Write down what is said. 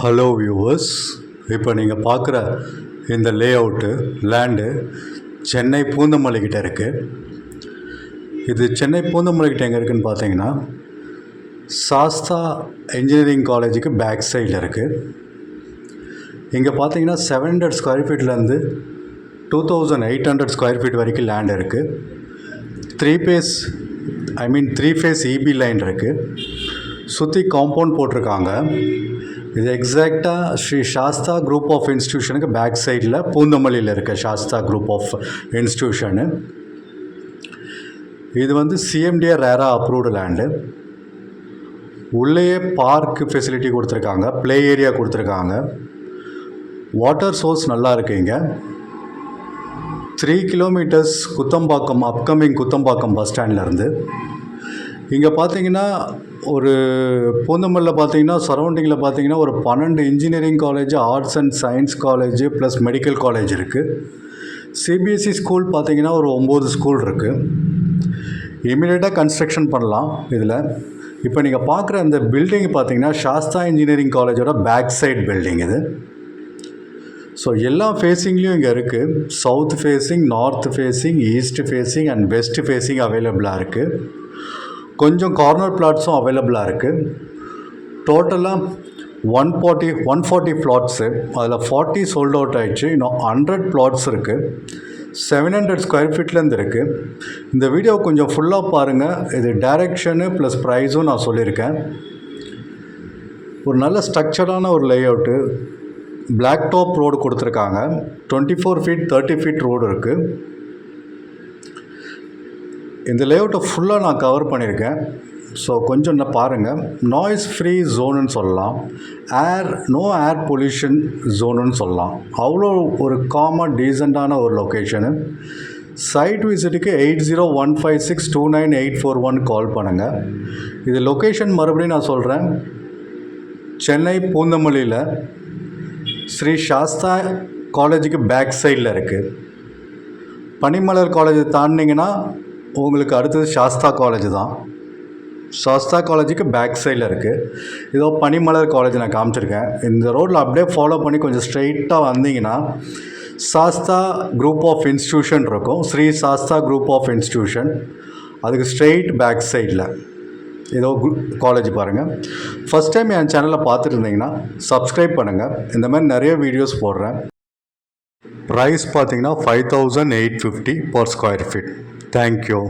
Hello viewers, இப்போ நீங்கள் பார்க்குற இந்த லேஅவுட்டு லேண்டு சென்னை பூந்தமல்லிக்கிட்ட இருக்குது. இது சென்னை பூந்தமல்லிக்கிட்ட எங்கே இருக்குதுன்னு பார்த்தீங்கன்னா சாஸ்தா இன்ஜினியரிங் காலேஜுக்கு பேக் சைடில் இருக்குது. இங்கே பார்த்தீங்கன்னா 700 ஸ்கொயர் ஃபீட்லேருந்து 2800 ஸ்கொயர் ஃபீட் வரைக்கும் லேண்ட் இருக்குது. 3 ஃபேஸ் இபி லைன் இருக்குது. சுற்றி காம்பவுண்ட் போட்டிருக்காங்க. இது எக்ஸாக்டாக ஸ்ரீ சாஸ்தா குரூப் ஆஃப் இன்ஸ்டியூஷனுக்கு பேக் சைடில் பூந்தமல்லியில் இருக்க சாஸ்தா குரூப் ஆஃப் இன்ஸ்டியூஷனு. இது வந்து சிஎம்டிஆர் ரேரா அப்ரூவ்டு லேண்டு. உள்ளேயே பார்க் ஃபெசிலிட்டி கொடுத்துருக்காங்க, ப்ளே ஏரியா கொடுத்துருக்காங்க. வாட்டர் சோர்ஸ் நல்லா இருக்குங்க. 3 kilometres Kuthambakkam, upcoming Kuthambakkam bus ஸ்டாண்ட்லேருந்து. இங்கே பார்த்தீங்கன்னா ஒரு பூந்தமல்லியில் பார்த்தீங்கன்னா சரௌண்டிங்கில் பார்த்தீங்கன்னா ஒரு 12 engineering college, arts and science college plus medical college இருக்குது. சிபிஎஸ்சி ஸ்கூல் பார்த்தீங்கன்னா ஒரு 9 ஸ்கூல் இருக்குது. இமீடியட்டாக கன்ஸ்ட்ரக்ஷன் பண்ணலாம் இதில். இப்போ நீங்கள் பார்க்குற அந்த பில்டிங் பார்த்தீங்கன்னா சாஸ்தா இன்ஜினியரிங் காலேஜோட பேக் சைட் பில்டிங் இது. ஸோ எல்லா ஃபேஸிங்லேயும் இங்கே இருக்குது. South facing, north facing, east facing and west facing அவைலபிளாக இருக்குது. கொஞ்சம் கார்னர் பிளாட்ஸும் அவைலபிளாக இருக்குது. டோட்டலாக 140 பிளாட்ஸு. அதில் 40 சோல்ட் அவுட் ஆகிடுச்சு. இன்னும் 100 பிளாட்ஸ் இருக்குது. 700 ஸ்கொயர் ஃபீட்லேருந்து இருக்குது. இந்த வீடியோ கொஞ்சம் ஃபுல்லாக பாருங்கள். இது டைரெக்ஷனு ப்ளஸ் ப்ரைஸும் நான் சொல்லியிருக்கேன். ஒரு நல்ல ஸ்ட்ரக்சர்டான ஒரு லேஅவுட்டு. பிளாக் டாப் ரோடு கொடுத்துருக்காங்க. 24 ஃபீட் 30 ஃபீட் ரோடு இருக்குது. இந்த லேஅவுட்டை ஃபுல்லாக நான் கவர் பண்ணியிருக்கேன். ஸோ கொஞ்சம் என்ன பாருங்கள். நாய்ஸ் ஃப்ரீ ஜோனுன்னு சொல்லலாம், நோ ஏர் பொல்யூஷன் ஜோனுன்னு சொல்லலாம். அவ்வளோ ஒரு காமன் டீசெண்டான ஒரு லொக்கேஷனு. சைட் விசிட்டுக்கு 8015629841 கால் பண்ணுங்கள். இது லொக்கேஷன் மறுபடியும் நான் சொல்கிறேன். சென்னை பூந்தமல்லியில் ஸ்ரீ சாஸ்தா காலேஜுக்கு பேக் சைடில் இருக்குது. பனிமலர் காலேஜை தாண்டினீங்கன்னா உங்களுக்கு அடுத்தது சாஸ்தா காலேஜ் தான். சாஸ்தா காலேஜுக்கு பேக் சைடில் இருக்குது. இதோ பனிமலர் காலேஜ் நான் காமிச்சிருக்கேன். இந்த ரோட்டில் அப்படியே ஃபாலோ பண்ணி கொஞ்சம் ஸ்ட்ரெயிட்டாக வந்தீங்கன்னா சாஸ்தா குரூப் ஆஃப் இன்ஸ்டியூஷன் இருக்கும். Shri Sastha group of institution, அதுக்கு ஸ்ட்ரெயிட் பேக் சைடில் ஏதோ காலேஜ் பாருங்கள். ஃபஸ்ட் டைம் என் சேனலில் பார்த்துட்டு இருந்தீங்கன்னா சப்ஸ்கிரைப் பண்ணுங்கள். இந்த மாதிரி நிறைய வீடியோஸ் போடுறேன். ப்ரைஸ் பார்த்தீங்கன்னா 5850 per square feet. Thank you.